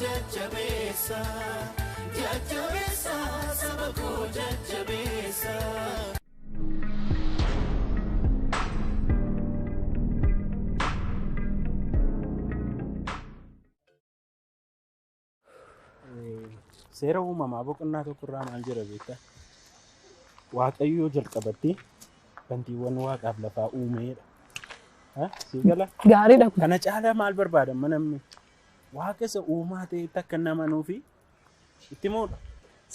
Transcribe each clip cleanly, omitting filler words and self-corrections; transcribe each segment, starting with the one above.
jajjabeessa jajjabeessa saba koo jajjabeessa. Seera uumamaa boqonnaa tokkorraa maal jira beektaa? Waaqayyoo jalqabatti bantiiwwan waaqaaf lafaa uumeedha. Siigala? Gaariidha. Kana caalaa maal barbaadan namni? Waaqa isa uumaa ta'etti akka nama nuufi itti muudha.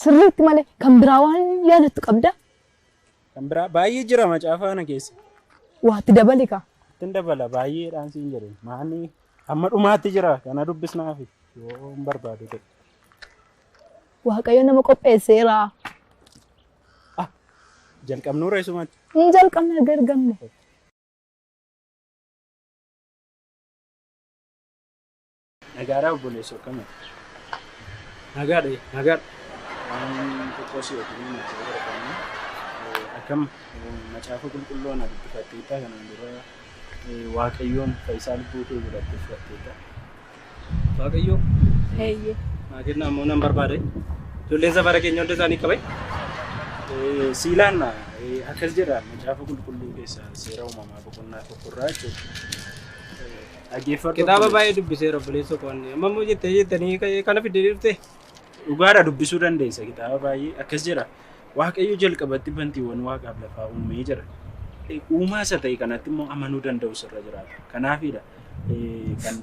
Sirriitti malee kan biraa waan yaadattu qabda? Kan biraa baay'ee jira macaafa kana keessa. Waatti dabali kaa? Ittiin dabala baay'eedhaan siin jedhe. Maanni amma dhumaatti jira kana dubbisnaafi yoo hin barbaadu ta'e. Waaqayyo nama qopheesseera. Jalqabnuu reessumatti. Hin jalqabne gargamne. Nagaadhaa obboleessa akkami? Nagaadha nagaadha. Waan tokko si wajjin natti barbaadne akkam macaafa qulqulluu ana dubbifatteetta kanaan dura Waaqayyoon fayyisaa lubbuu kee godhattee fudhatteetta. Waaqayyoo. Heeyyee. Maatiin naannoo nan barbaade. Ijoolleen safara keenya hunda isaanii qabee. Siilaan akkas jedha macaafa qulqulluu keessa seera uumamaa boqonnaa tokkorraa jechuudha. Dhaggeeffadhu. Kitaaba baay'ee dubbiseera obboleessa qo'annee. Amma immoo jettanii kana fidee dhufte. Dhugaadha dubbisuu dandeessa kitaaba baay'ee akkas jedha. Waaqayyo jalqabatti bantiiwwan waaqaaf lafaa uumee jira. Uumaa isa ta'e kanatti immoo amanuu danda'u sirra jiraata. Kanaafidha kan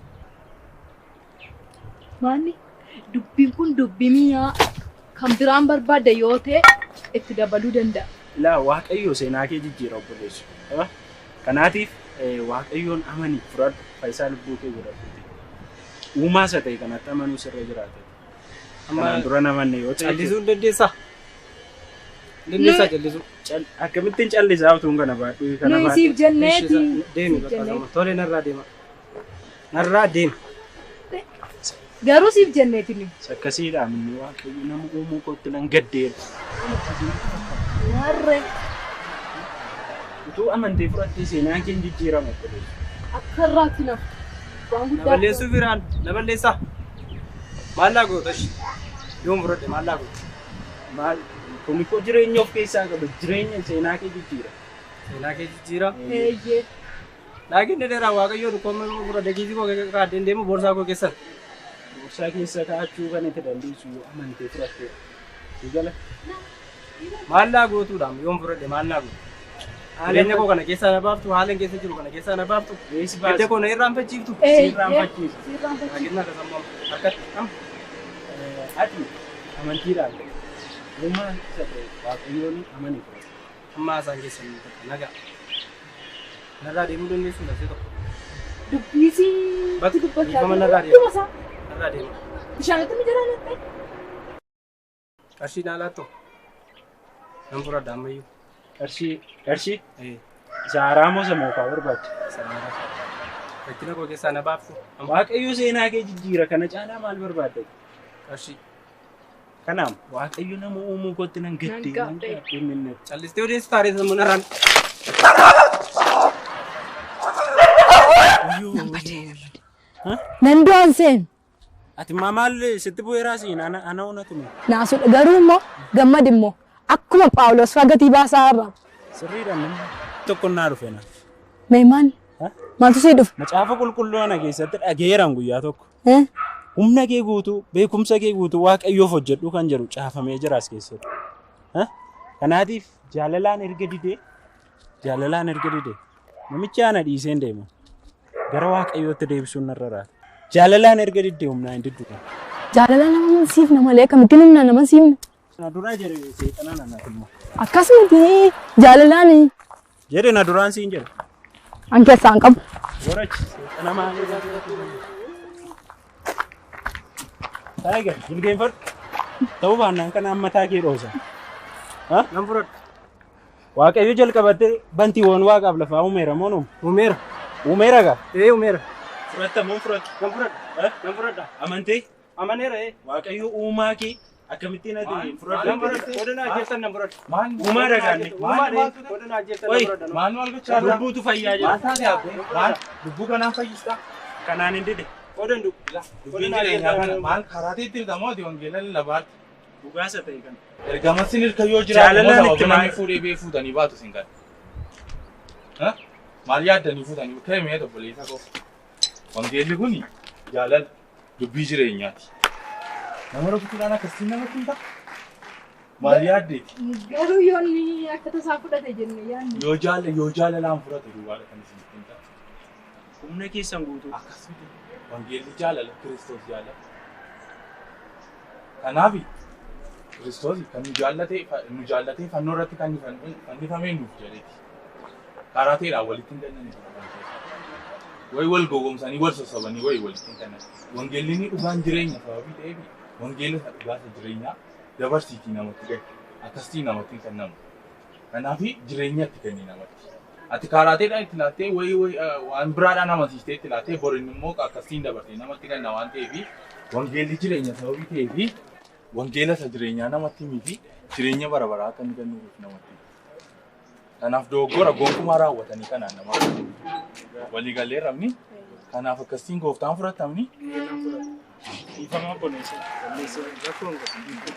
Maanni dubbiin kun dubbii mi'aa kan biraan barbaadde yoo ta'e itti dabaluu danda'a. Ilaa Waaqayyo seenaa kee jijjiira obboleessu. Kanaatiif Waaqayyoon amanii fudhadhu fayyisaa lubbuu kee godhadhu. Uumaa isa ta'e kanatti amanuu sirra jiraata. Kanaan dura namanne yoo ta'e Callisuu hin dandeessaa? Dandeessaa callisuu? Akkamittiin callisaa utuu kana baadhu kana baadhu. Siif jenneeti. Deemi bakka tole narraa deema. Narraa deema. Garuu siif jenneeti. Akkasiidhaan inni Waaqayyo nama uumuu kootti nan gaddeera. Warree Utuu amantee fudhattee seenaan kee jijjiirama obboleessu. akka irraatti nafu. Waan Na guddaa. balleessuu biraan na balleessaa. Maallaa gootash. Yoom fudhadhe maallaa goota. Maal kun koo jireenya of keessaa qabu jireenya seenaa kee jijjiira. Seenaa kee jijjiira. Eeyyee. Laakiin dheeraa waaqayyoo dhukkoo fura dagiisii koo kaadeen deemu boorsaa koo keessan. Boorsaa keessa kaa'achuu kan itti dandeessu yoo amantee fudhattee. Sigala. Maallaa gootuudhaan yoom fudhadhe maallaa goota. Haaleenya koo kana keessaa na baaftu haaleen keessa jiru kana keessaa na baaftu. Reessi Gidde koo na irraanfachiiftu. Sirraanfachiisa. Laakiin akka sammuu harkatti am. Ati amantiidhaan uumaa isa ta'e Waaqayyoon amanii fudhata. Amma isaan keessan nagaa. Narraa deemuu dandeessu lafee tokko. Dubbisii. Bakki dubbachaa dhiifama jiru. narraa Dubbisa. deema. Narraa deema. Bishaanitti mijaraa naqxee. Qarshii naa laattu. Nan fudhadha ammayyuu. Qarshii isa haraamoo isa moofaa barbaadde. Rakkina koo keessaa na baaftu. Waaqayyo seenaa kee jijjiira kana caalaa maal barbaadde? Qarshii. Kanaaf Waaqayyo nama uumuu kootti nan gaddee. Callistee odeessu taaree sammuu narraan. Nan du'an seen. Ati maal sitti bu'eeraa siin ana onatume. Naasudha garuu immoo gammad immoo akkuma Phaawulos fagatii baasaa irra. Sirriidhaan namni tokko naa dhufe na. Meemaan maaltu sii dhufe? Macaafa qulqulluu ana keessatti dhageeraan guyyaa tokko. Humna kee guutuu beekumsa kee guutuu Waaqayyoof hojjedhu kan jedhu caafamee jira as keessatti. Kanaatiif jaalalaan erga didee namichi ana dhiiseen deemu gara Waaqayyootti deebisuun narra raata. Jaalalaan erga didee humnaa hin diddu. Jaalala nama siifna malee akkamittiin humna nama siifna? Na duraa jedhe seexanaan anaaf immoo. Akkasumatti jaalalaan Jedhe na duraan siin jedhe. an keessaan qabu. Warachi seexana maal Tiger, jilgeenfadhu. Ta'uu baannaan kana ammataa kee dhoosa. Nan fudhadha. Waaqayyo jalqabattee bantiiwwan waaqaaf lafaa uumeera moo nuum? Uumeera. Uumeera gaa? Uumeera. Fudhatta moo fudhatta? Nan fudhadha. Nan fudhadha. Amantee? Amaneera Waaqayyo uumaa kee akkamittiin ati fudhadha? Nan fudhadha. Odanaa jeessan nan fudhadha. Uumaa dhagaanne. Odanaa jeessan nan fudhadha. Maal gochaa jira? Lubbuutu fayyaa jira. Lubbuu kanaan fayyista. Kanaan hin dide. Qodan Dubbiin jireenyaa kana maal karaateetti ergamooti wangeela lallabaatti. dhugaasa ta'e kan. Ergama sin hirka yoo jiraatu Jaalalaan immoo itti sababa namni maal- fuudhee bee fuutanii baatu sin kana. Maal yaaddanii fuutanii ka'e mee obboleessa koo. Wangeelli kuni jaalala dubbii jireenyaati. Nama rukutuudhaan akkasiin namatti hin ta'a. Maal yaaddeeti? Garuu yoonni akka tasaa fudhate jenne yaadni. Yoo jaalalaan fudhate duwwaadha kan isin hin ta'a. Humna keessan guutuu. Akkasuma wangeelli jaalala Kiristoos jaalala. Kanaaf Kiristoos kan nu jaallatee fannoo irratti kan fannifamee nuuf jedheeti. Karaa ta'eedhaan walitti hin kennanii. Wayi wal gowwoomsanii wal sossobanii wayi walitti hin kennan. Wangeelli ni dhugaan jireenya sababii ta'eef wangeelli dhugaasa jireenyaa dabarsiitii namatti gahe akkasitti namatti hin kennamu. Kanaaf jireenya itti kenni namatti. Ati karaa ta'eedhaan itti laattee waan biraadhaan amansiistee itti laattee borin immoo akkasiin dabarsee namatti kenna waan ta'eef wangeelli jireenya sababii ta'eef wangeela isa jireenyaa namatti miti jireenya bara baraa akka inni kennuuf namatti. Kanaaf dogoggora gonkumaa raawwatanii kanaan namaa waliigalee rabni kanaaf akkasiin gooftaan fudhatamni. Ifamaa boneessa. Boneessa rakkoon qabu.